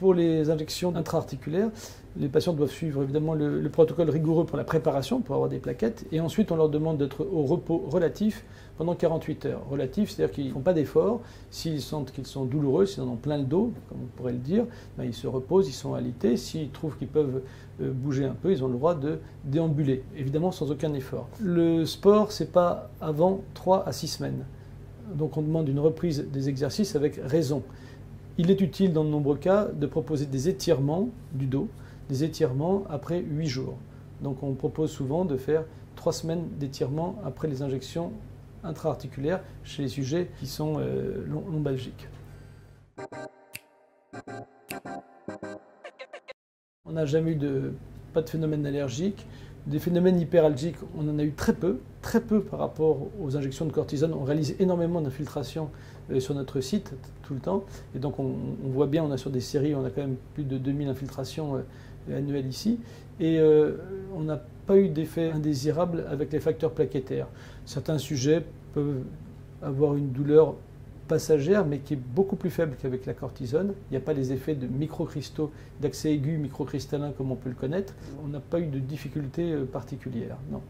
Pour les injections intra-articulaires, les patients doivent suivre évidemment le protocole rigoureux pour la préparation, pour avoir des plaquettes, et ensuite on leur demande d'être au repos relatif pendant 48 heures. Relatif, c'est-à-dire qu'ils ne font pas d'efforts. S'ils sentent qu'ils sont douloureux, s'ils en ont plein le dos, comme on pourrait le dire, ben ils se reposent, ils sont alités. S'ils trouvent qu'ils peuvent bouger un peu, ils ont le droit de déambuler, évidemment sans aucun effort. Le sport, c'est pas avant 3 à 6 semaines. Donc on demande une reprise des exercices avec raison. Il est utile dans de nombreux cas de proposer des étirements du dos, des étirements après 8 jours. Donc on propose souvent de faire 3 semaines d'étirement après les injections intra-articulaires chez les sujets qui sont lombalgiques. On n'a jamais eu pas de phénomène allergique. Des phénomènes hyperalgiques, on en a eu très peu par rapport aux injections de cortisone. On réalise énormément d'infiltrations sur notre site tout le temps. Et donc on voit bien, on a sur des séries, on a quand même plus de 2000 infiltrations annuelles ici. Et on n'a pas eu d'effet indésirable avec les facteurs plaquettaires. Certains sujets peuvent avoir une douleur passagère, mais qui est beaucoup plus faible qu'avec la cortisone. Il n'y a pas les effets de microcristaux, d'accès aigu microcristallin comme on peut le connaître. On n'a pas eu de difficultés particulières, non.